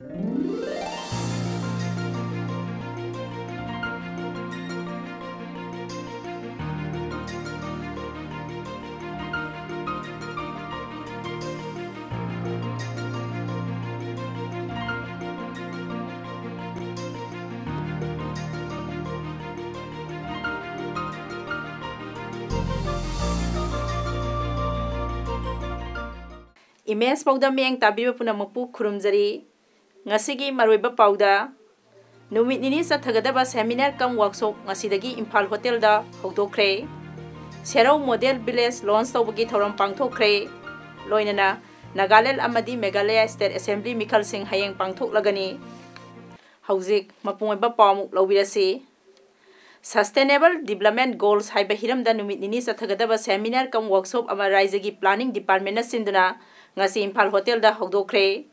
Immense Paodam yang tabiba punamakpu khurumjari ngasigi maroiba pauda numit nini sathagadaba seminar kam workshop ngasidagi Imphal Hotel da haudokhre Serau Model Village launch tawbagi thoram pangthokre loinana Nagaland amadi Meghalaya State Assembly Mikhal Singh hayeng pangthoklagani hauzik mapungoiba pawmuk lawbirasi Sustainable Development Goals haiba hiramda numit nini sathagadaba seminar kam workshop ama raijagi planning department na sinduna ngasi Imphal Hotel da haudokhre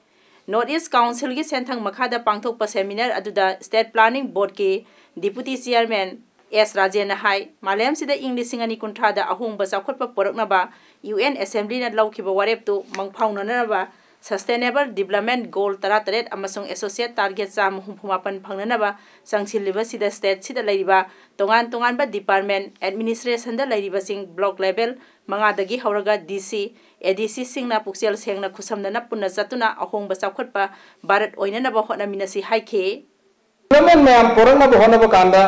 North East Council gi senthang makhada pangthokpa seminar aduda State Planning Board ki Deputy Chairman S Rajen hai malem sida English singani kunthra da ahongba chakhotpa poraknaba UN Assembly na lawkhiba warep tu mangphaunanaba Sustainable Development Goal 33 amasung Associate Target Cham 68 phangnanaba sangsilliba sida state sida leiriba tongan ba department administration da leiriba sing block level mangadagi hauraga DC ADC singna puksel sengna khusamna punna zatuna ahongba chakhotpa Bharat oinanaba hotnaminasi haike development mayam porangna honaba kanda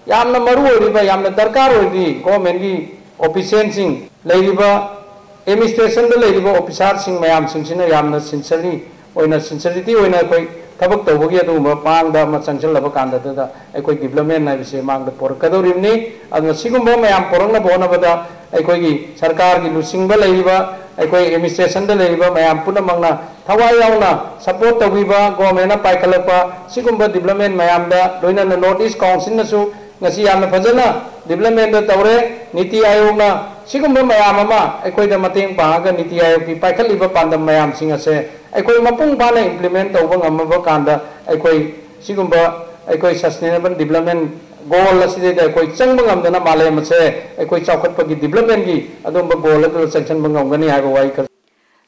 yamna maru oiriba yamna darkar oiri government gi official sing leiriba administration da leiriba officer sing mayam singsina yamna sincerity oina koi tabak tawgi adu pang da ma changchal laba kanda da ekoi development na bise mang da por kadorimni adna sigumba mayam porangna bona bada ekoi gi sarkar gi lusingba leiriba ekoi administration da leiriba mayam puna mangna thawai yauna support tawgiba government na paikalapa sigumba development mayam da loina na North East Council na su ngasi yamna fajana development da tawre niti ayog na sigumba mayam ama ekoi da mateng paga niti ayog ki paikaliba pandam mayam singa se ekoi mapung bana implement tawba ngamaba kanda ekoi sigumba ekoi sustainable development goal aside da ekoi changba ngamdana malem se ekoi chawkhatpa gi development gi adumba goal adu sanction bangam haiba wai ka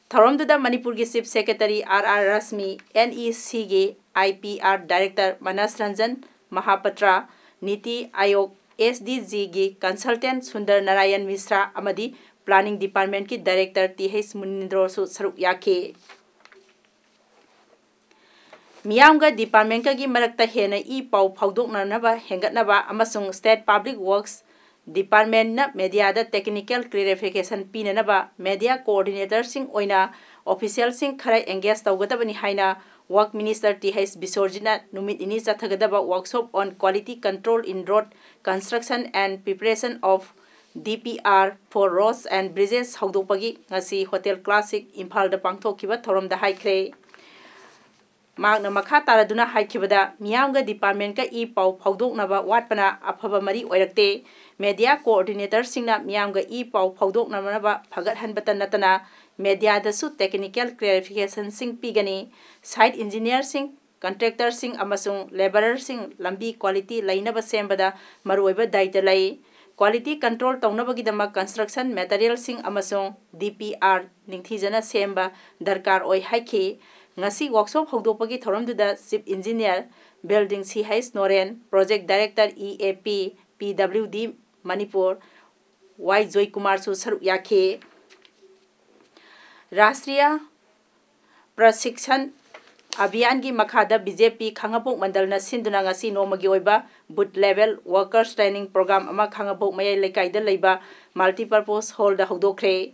Tharamduda Manipur gi Chief Secretary RR Rasmi NEC gi IPR Director Manas Ranjan Mahapatra Niti Ayog SDG gi Consultant Sundar Narayan Mishra amadi Planning Department ki Director TH Munindro su saruk yake Miyamga Department ka gi marakta hena pau phaudoknanaba hengatnaba amasung State Public Works Department na media da technical clarification pinanaba media coordinator sing oina official sing khara engage tawgadabani haina Work Minister TH Bisorjina numit ini chathagadaba workshop on quality control in road construction and preparation of DPR for roads and bridges haudopagi ngasi Hotel Classic Imphal da pangthokiba thorom da haikre Magna makha taraduna haikibada miyamga department ka pau phaudoknaba watpana afaba mari oirakte media coordinator singna miyamga pau phaudoknaba phagat hanbatan natana media da su technical clarification sing pigani site engineer sing contractor sing amasung laborer sing lambi quality lainaba sembada maruiba daita lai quality control taunabagi dama construction material sing amasung DPR ningthijana semba darkar oi haiki ngasi workshop hogdopagi thoramduda chief engineer building CH Noren project director EAP PWD Manipur Y Joy Kumar su saru yake Rashtriya Prashiksan Abhiyan gi makhada BJP Khangapok Mandal na sinduna ngasi nomagi oiba boot level workers training program ama Khangapok mayai lekai da leiba multipurpose hall da hogdokre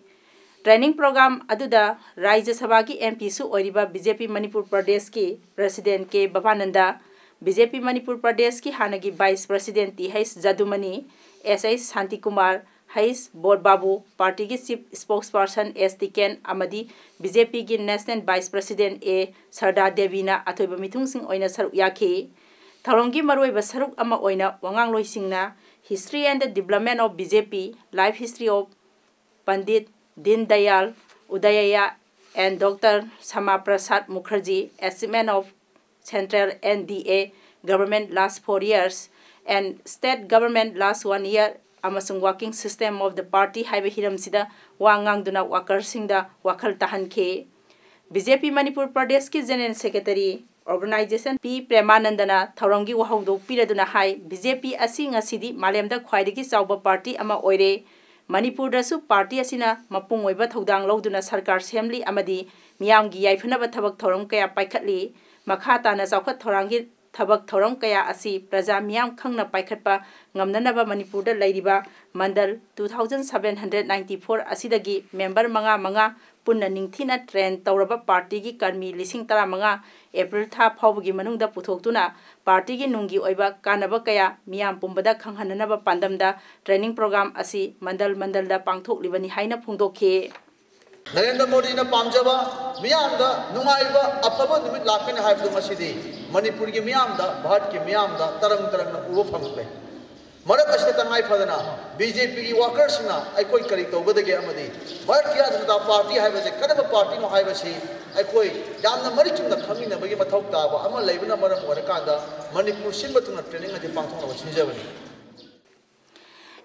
training program aduda Rajya Sabha ki MP su oiriba BJP Manipur Pradesh ki President K Bhavananda BJP Manipur Pradesh ki hanagi Vice President TH Jadumani SH Shanti Kumar Hais Bod Babu Party ki Chief Spokesperson S Tiken amadi BJP ki National Vice President A Sarda Devina athoiba mithung sing oina saruk yake tharonggi maroiba saruk ama oina wangang loi singna history and the development of BJP life history of Pandit Din Dayal Udayaya and Dr. Sama Prasad Mukherjee achievement of central NDA government last 4 years and state government last 1 year amasung working system of the party haiba hiram sida wangang duna worker singda wakhal tahan ke BJP Manipur Pradesh ki General Secretary Organization P Premanandana Tharangi Wahaudo Piraduna Hai BJP Asing Asidi Malemda Khwaidagi Chawba Party ama oire Manipur dasu party asina mapung oiba thodang loduna sarkar semli amadi miyamgi yaifnaba thabak thoram kaya paikhatli makha tana chawkhat thorangi thabak thoram kaya asi praja miyam khangna paikhatpa ngamnanaba Manipur da leiriba mandal 2794 asidagi member manga punna ningthina train tawraba party gi karmi lising tara manga April tha phawgi manungda puthoktuna party gi nungi oiba kanaba kaya miyam pumbada khanghananaba pandamda training program asi mandal da pangthok libani haina phungdokhe Narendra Modi na pamjaba miyamda nungaiba apaba numit lakane haibdu masidi Manipur gi miyamda Bharat gi miyamda tarang na uwa phangle Marak ashta tangai phadana BJP gi workers na aikoi kari tawbadage amadi Bharatiya Janata Party haibase kadaba party no haibase aikoi yamna mari chumna khamina bagi mathok taba ama leibna maram warakanda Manipur simbatuna training ati pangthona chinjabani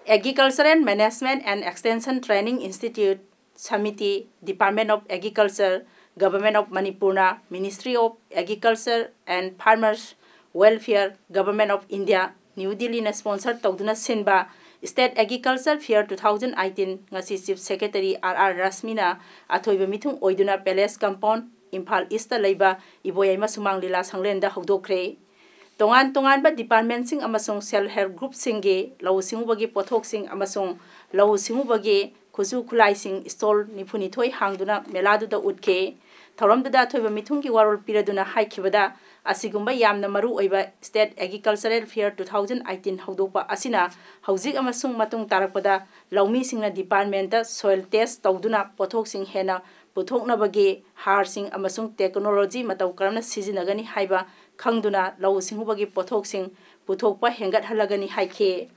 Agriculture and Management and Extension Training Institute Samiti Department of Agriculture Government of Manipur Ministry of Agriculture and Farmers Welfare Government of India New Delhi na sponsor tawduna sinba State Agriculture Fair 2018 ngasi Chief Secretary RR Rasmina athoiba mithung oiduna Palace Compound Imphal East ta leiba iboyama sumang lila sanglenda hodokre tongan ba department sing amasong self help group singe law singubagi pothok sing amasong law singubagi khuju khulai sing stall nifuni thoi hangduna meladu da utke thoramda da thoiba mithungi warol piraduna haikibada asigumba yamna maru oiba State Agricultural Fair 2018 haudopa asina haujik amasung matung tarakpada lawmi singna department da soil test tawduna pothok sing hena puthoknabagi har sing amasung technology mataw karamna sizinagani haiba khangduna law singubagi pothok sing puthokpa hengat halagani haikhe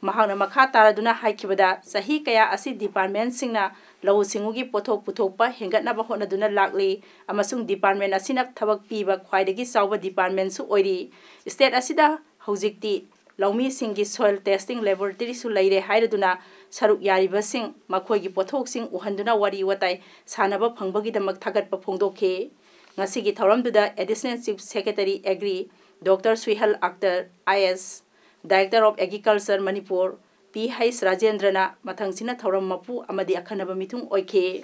mahangna makha taraduna haikibada sahi kaya asi department singna law singugi pothok puthokpa hengatna ba honaduna lakli amasung department asina thabak piba khwaidagi chawba department su oiri state asida haujikti lawmi singi soil testing laboratory su leire hairaduna saruk yariba sing makhoigi pothok sing uhanduna wari watai sanaba phangbagi damak thagatpa phongdokhe ngasigi thoramduda Additional Chief Secretary Agri Dr. Suhal Akhtar IS Director of Agriculture Manipur P. H. Rajendrana mathangsina thoram mapu amadi akhanaba mithung oikhe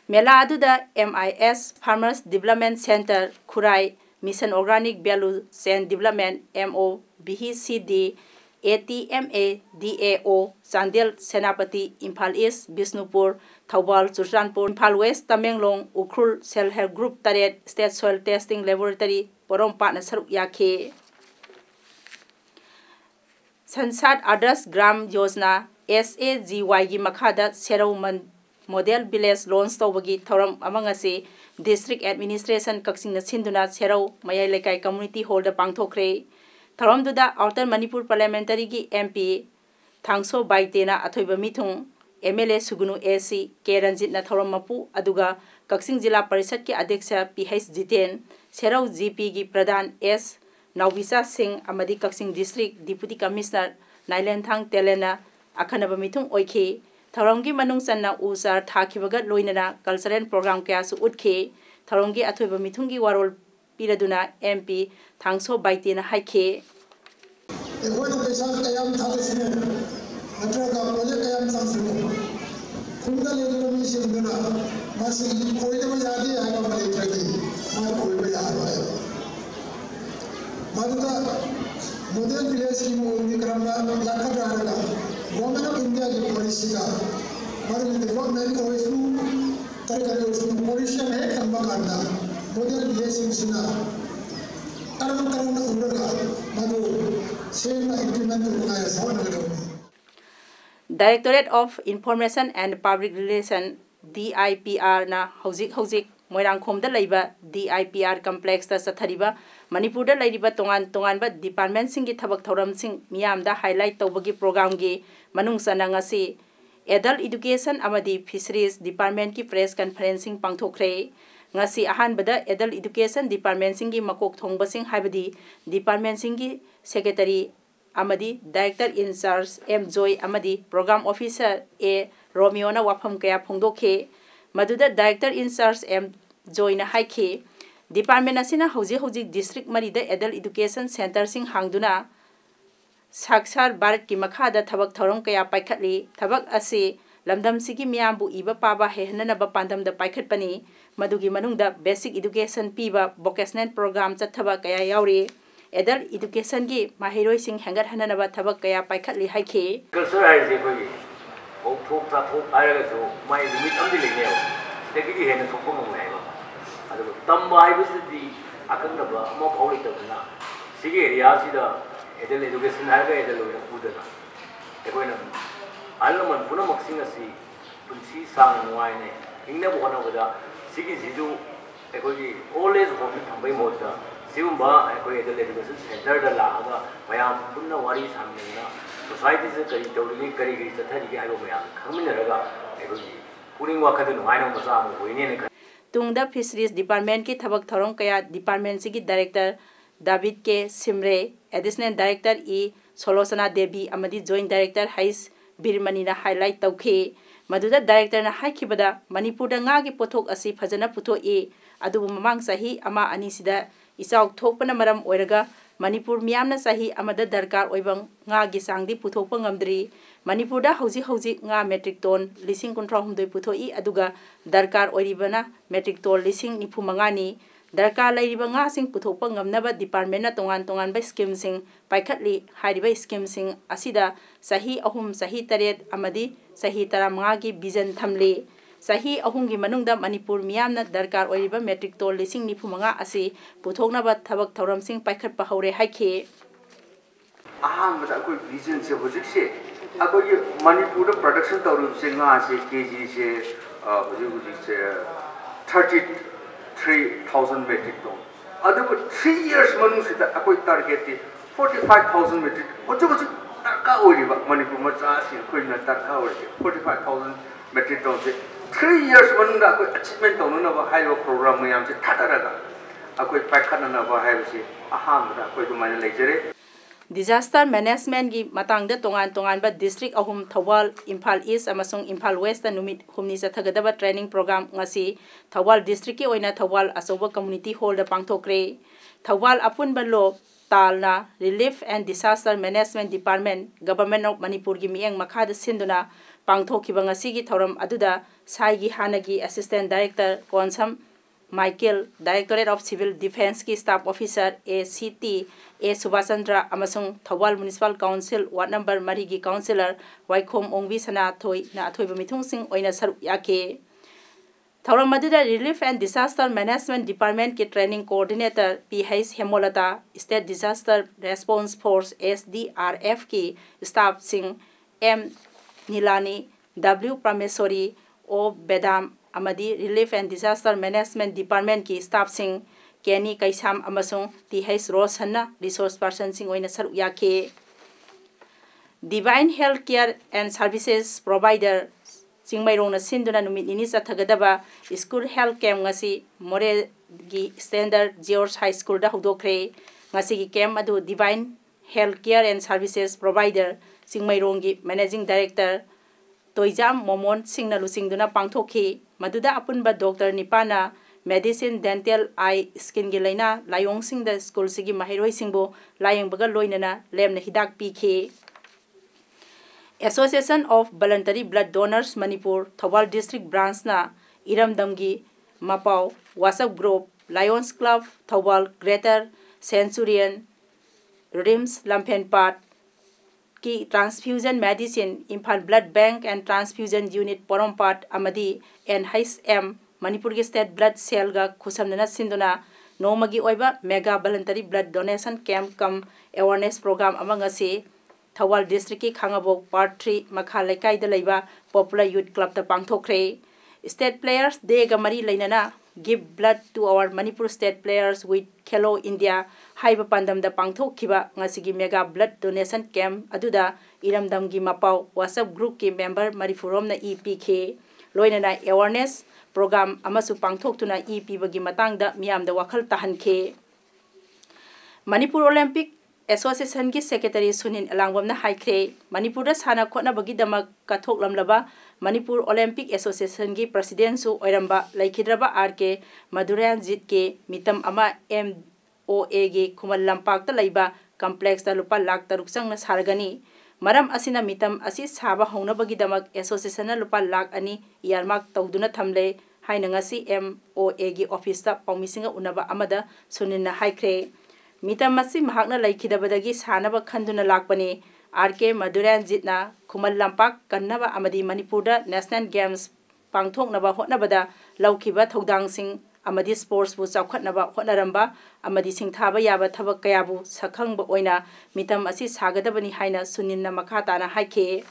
Mela aduda MIS Farmers Development Center Khurai Mission Organic Value Chain Development MO BHCD ATMA DAO Chandel Senapati Imphal East Bisnupur Thawbal Churchanpur Imphal West Tamenglong Ukhrul Self Help Group Taret State Soil Testing Laboratory Porompa na saruk yakhe Sansad Adas Gram Yojana SAGY gi makhada Serauman Model Village launch tawbagi thoram amangase District Administration Kaksing na sinduna Serau Mayai Lekai Community Hall da pangthokre thoramduda Outer Manipur Parliamentary gi MP Thangso Baitena athoiba mithung MLA Sugunu AC K Ranjit na thoram mapu aduga Kaksing Jila Parishad ki Adhyaksha PH Jiten Serau GP gi Pradhan S Naubisa Singh amadi Kaksing District Deputy Commissioner Nailen Thang Telena akhanaba mithung oikhe thoramgi manung channa usar thakibaga loinana cultural program kya su utke thoramgi athoiba mithungi warol piraduna MP Thangso Baitena haikhe ekhoina pesa kayam thadesne natraga project kayam samsune khunda lelero mi sinduna masi koidama yadi aya mali tragi mar koiba yaro maduda model village ki mondi karama lakadaraga government of India ki policy ka madu development ko isu tarkare isu policy hai kamba karna model village sina tarana undara madu same implement ko ya sawana Directorate of Information and Public Relations DIPR na hojik Moirangkhom da leiba DIPR complex ta sathariba Manipur da leiba tongan ba department singi thabak thoram sing miyam da highlight tawbagi program gi manung sana ngasi Adult Education amadi Fisheries Department ki press conferencing pangthokre ngasi ahan bada Adult Education Department singi makok thongba sing haibadi department singi secretary amadi Director in Charge M Joy amadi Program Officer A Romeo na wafam kaya phongdokhe Maduda Director in Charge M Joy na haikhe department असिना हौजिक district मरीदा adult education centre सिंह हांगदुना साक्षर भारत की मखादा थबक थौरम कया पाइखटली थबक असे लमदम सिगी मियामबु इबा पाबा हेहननबा पांदम the पाइखटपनी मदुगी मनुंगदा basic education पीबा वोकेशनल प्रोग्राम चथबा कया यावरी एडल्ट एजुकेशन की माहिरोई सिंह हेंगत हननबा थबक कया पाइखटली हाइखे कल्चर हाइजे कोई थोक थाथोक हाइरगसु माइ लिमिट अमदि लेने तेगी हेन थोक ngomnaiba adu tamba haibusidi akangaba mo khawli tabna sigi area sida adult education haga adult pudana ekoina alman puna maksing asi punsi sang nuaine ingna bona boda sigi jidu ekoi old age home thambai moda sigumba ekoi adult education center da la aga mayam punna wari samna society se kari tawri kari chathari gi haibo mayam khangminaraga ekoi puning wakadu nuaina masa mo hoine ne तुंगदा fisheries department की थबक थौरम कया department की director David के सिमरे additional director ई सोलोसना देवी अमदी जॉइंट डायरेक्टर हाइस बिरमनीना हाईलाइट तौखे मदुदा डायरेक्टर ना हाइखिबदा मणिपुर दा गी पोथोक असी फजना पुथोए अदुबु ममांग सही अमा अनिसिदा इचाउ थोकपना मरम ओइरगा मणिपुर मियामना सही अमदा दरकार ओइबंग गी सांगदी पुथोक पंगमद्री मणिपुर दा हौजी nga metric ton lising control humdoi puthoi aduga darkar oiribana metric ton lising nifu mangani darkar lairiba nga sing puthokpa ngamnaba department na tongan ba scheme sing paikhatli hariba scheme sing asida sahi ahum sahi taret amadi sahi taramanga gi vision thamle sahi ahum gi manungda manipur miyamna darkar oiriba metric ton lising nifu manga asi puthokna ba thabak thoram sing paikhat pa haure haikhe aham ba koi vision se hojik se अगर ये Manipur production तौर से ना से KG से से 33,000 metric ton अदब 3 years Manu से अकोई टारगेट 45,000 मेट्रिक हजु तरका ओरिबा मणिपुर मचा से कोई न तरका ओरि 45,000 मेट्रिक टन से 3 years मनु दा कोई अचीवमेंट तौन न बा हाइव प्रोग्राम में हम से थातरगा अकोई पाखन न बा हाइव से अहाम दा कोई दुमाने लेजरे disaster management gi matang da tongan ba district ahum thawal imphal east amasung imphal west ta numit humni sathagadaba training program ngasi thawal district ki oina thawal asoba community hall da pangthokre thawal apun ba lo talna relief and disaster management department government of manipur gi mieng makha da sinduna pangthokhiba ngasi gi thoram aduda sai gi hanagi assistant director konsam Michael, Directorate of Civil Defense की Staff Officer ACT A Subhasandra अमसुंग Thoubal Municipal Council Ward Number 3 की Councillor वाइखोम ओंगबी सना थोई ना थोई बमिथुंग सिंह ओइना सरुक याके थौरम मदुदा Relief and Disaster Management Department के Training Coordinator PH हेमोलता State Disaster Response Force SDRF की Staff Singh M Nilani W Prameswari O Bedam amadi Relief and Disaster Management Department की staff Singh केनी कैसाम अमसुंग TH रोसन्ना resource person सिंह ओइना सरुक याके Divine Health Care and Services Provider सिंहमैरोंगना सिंदुना नुमित निनि चथगदबा school health camp ngasi Moreh की स्टैंडर्ड जियोर्स हाई स्कूल दा हौदोखरे ngasi की कैम्प अदु Divine Health Care and Services Provider सिंहमैरोंगी मैनेजिंग डायरेक्टर तोइजाम मोमोन सिंगना लुसिंगदुना पांगथोखी मदुदा अपुनबा डॉक्टर निपाना मेडिसिन डेंटल आई स्किन की लाइना लायोंग सिंह द स्कूल सिगी माहिरोई सिंहबो लायंगबगा लोइनना लेमना हिदाक पीखे association of voluntary blood donors Manipur Thoubal district branch ना इरमदमगी मपाव WhatsApp group lions club Thoubal greater centurion RIMS Lamphelpat की transfusion medicine Imphal blood bank and transfusion unit Porompat अमदी NHM मणिपुर के स्टेट ब्लड सेल गा खुसमना सिंदुना नोमगी ओइबा mega voluntary blood donation camp cum awareness programme अमंगसी थौबाल डिस्ट्रिक्ट की खांगाबोक पार्ट 3 मखा लेकाई द लैबा पॉपुलर यूथ क्लब ता पांगथोखरे स्टेट प्लेयर्स डे गा मरी लैनना give blood to our Manipur state players with Khelo India हाइबा पांदम दा पांगथोखिबा ngasi mega blood donation camp अदुदा इरमदम की मपाव व्हाट्सएप ग्रुप के मेंबर मरिफुरोम ना पीखे लोइनना अवेयरनेस प्रोग्राम अमसु पांगथोक्तुना पीबगी मतंगदा मियामदा वखल तहनखे मणिपुर ओलंपिक एसोसिएशन की सेक्रेटरी सुनील अलांगबमना हाइख्रे मणिपुर साना खोनाबगी दमक कथोकलमलबा Manipur Olympic Association gi president su oiramba laikhidraba RK Madhuranjit ke mitam ama MOA gi Khumal Lampak ta laiba complex ta lupa lakh taruk sang na sargani maram asina mitam asi saba hona bagi damak association na lupa lakh ani yarmak tawduna thamle haina ngasi MOA gi office ta paumisinga unaba amada sunina haikre mitam masi mahakna laikhidabadagi sanaba khanduna lakpani RK Madhuranjit na Khumal Lampak kannaba amadi Manipurda National Games pangthoknaba hotnabada laukhiba thodang amadi sports bu chawkhatnaba hotnaramba amadi singthaba yaba thabak kayabu sakhangba oina mitam asi sagadabani haina suninna makhatana haike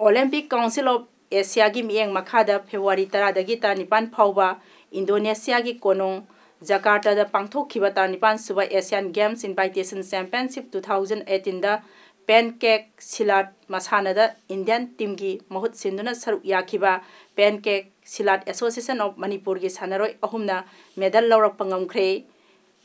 Olympic Council of Asia gi mieng makhada February 10 dagi ta nipan phawba Indonesia gi konong Jakarta da pangthokhiba ta nipan suba Asian Games Invitation Championship 2018 da pancake silat masana da Indian team gi mahut sinduna saru yakhiba pancake silat Association of Manipur gi sanaroi ahumna medal lawrak pangamkhre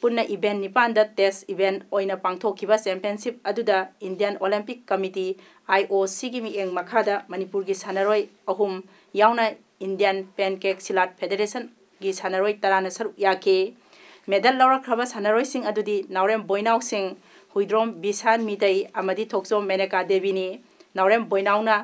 punna event nipan da test event oina pangthokhiba championship aduda Indian Olympic Committee IOC gi mieng makhada Manipur gi sanaroi ahum yauna Indian pancake silat federation gi sanaroi tarana saru yake medal lawrak khaba sanaroi sing adudi naurem boinaw sing huidrom bisan midai amadi thoksom meneka devini naurem boinawna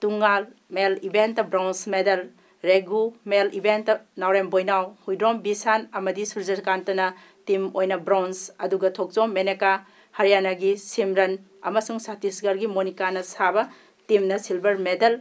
tungal male event bronze medal regu male event naurem boinaw huidrom bisan amadi surjakantana team oina bronze aduga thoksom meneka Haryana gi Simran amasung Chhattisgarh gi Monica na saba team na silver medal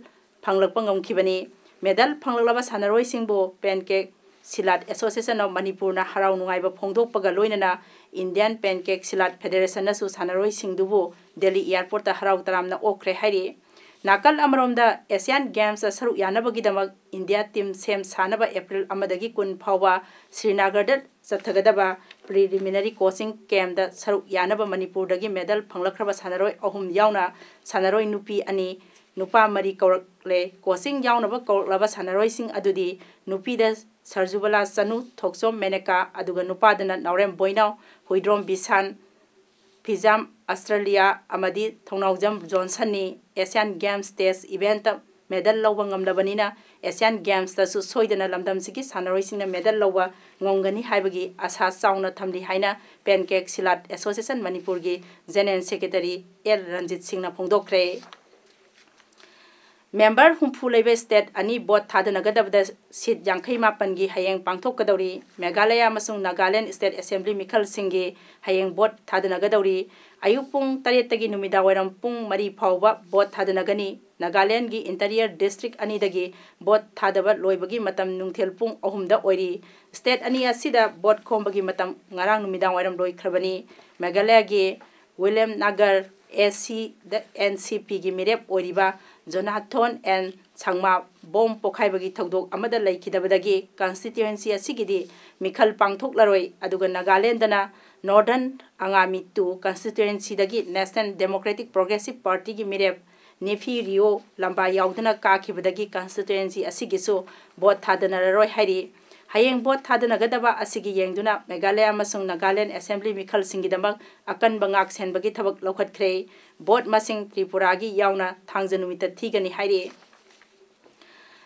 phanglakpa ngamkhibani medal phanglaba sanaroi singbo pancake Silat Association of Manipur na harau nungai ba phongdok paga loinana Indian Pancake Silat Federation na su sanaroi singdubu Delhi airport ta harau taramna okre hairi nakal amromda Asian Games saru yanabagi damak India team sem sanaba April amadagi kun phawba Srinagar da chathagadaba preliminary coaching camp da saru yanaba Manipur dagi medal phanglakraba sanaroi ahum yauna sanaroi nupi ani nupa mari kaurakle coaching yaunaba kauraklaba sanaroi sing adudi nupi da Sarjubala Sanu Thoksom Meneka aduga nupadana Naurem Boinaw Huidrom Bisan Pizam Australia amadi Thongnawjam Johnson ni Asian Games Test event medal lawba ngamlabanina Asian Games ta su soidana lamdam sigi sanaroi singna medal lawba ngongani haibagi asa chauna thamli haina Pancake Silat Association Manipur gi General Secretary L Ranjit Singh na phongdokre Member humpu lebe state ani bot thadanagadabda seat yankhai mapan gi hayeng pangthokkadawri Meghalaya amasung Nagaland State Assembly mikhal singgi hayeng bot thadanagadawri ayupung 7 tagi numida wairam pung 3 phawba bot thadanagani Nagaland gi Interior District ani dagi bot thadaba loibagi matam nungthel pung 3 da oiri state ani asida bot khombagi matam ngarang numida wairam loi khrabani Meghalaya gi William Nagar AC the NCP gi mirep oiriba Jonathan and Changma Bom Pokhai-bagi Thodok amada laikhidabadagi constituency asigidi mikhal pangthoklaroi aduga Nagaland dana Northern Angami 2 constituency dagi National Democratic Progressive Party gi mirep Nefi Rio lamba yaudana kakhibadagi constituency asigisu bot thadanaroi hairi hayeng bot thadanagadaba asigi yengduna Meghalaya amasung Nagaland Assembly mikhal singidamak akan bangak senbagi thabak lokhatkre bot masing Tripura gi yauna thangjanumita thigani hairi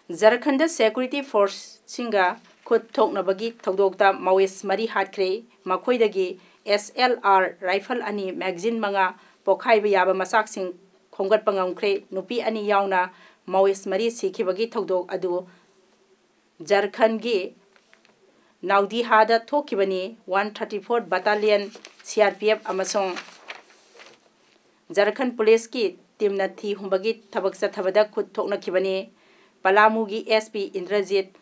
Jharkhand Security Force singa khut thoknabagi thodokta Maoist mari hatkre makhoidagi SLR rifle ani magazine manga pokhaiba yaba masak sing khongat pangamkhre nupi ani yauna Maoist mari sikhibagi thodok adu Jharkhand gi Naudi hada thokibani 134 battalion CRPF amasong Jharkhand Police ki team na thi humbagi thabak chathabada khut thokna khibani Palamu gi SP Indrajit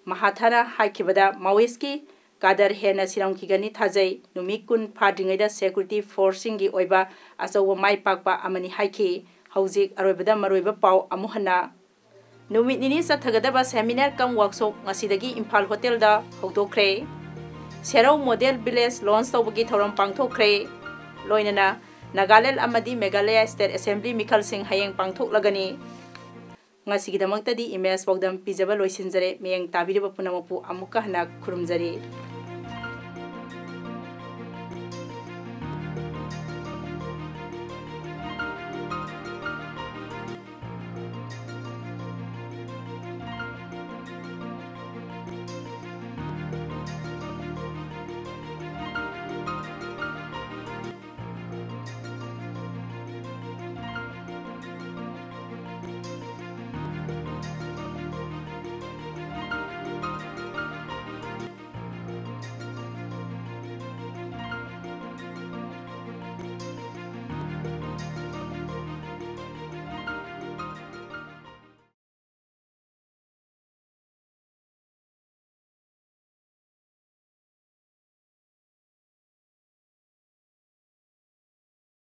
Mahathara haikibada Maoist ki kadar hena siram khigani thajai numikun phadringai da security forcing gi oiba asawa mai pakpa amani haiki haujik aroibada maroiba pau amuhana Numit nini sa thagadaba seminar kam workshop ngasidagi Imphal Hotel da hawdokre Serau Model Village launch tawbagi thoram pangthokre loinana Nagaland amadi Meghalaya State Assembly mikhal sing hayeng pangthoklagani ngasigidamagtadi image Paodam pijaba loisinjare meyang tabiraba punamapu amuka hana khurumjari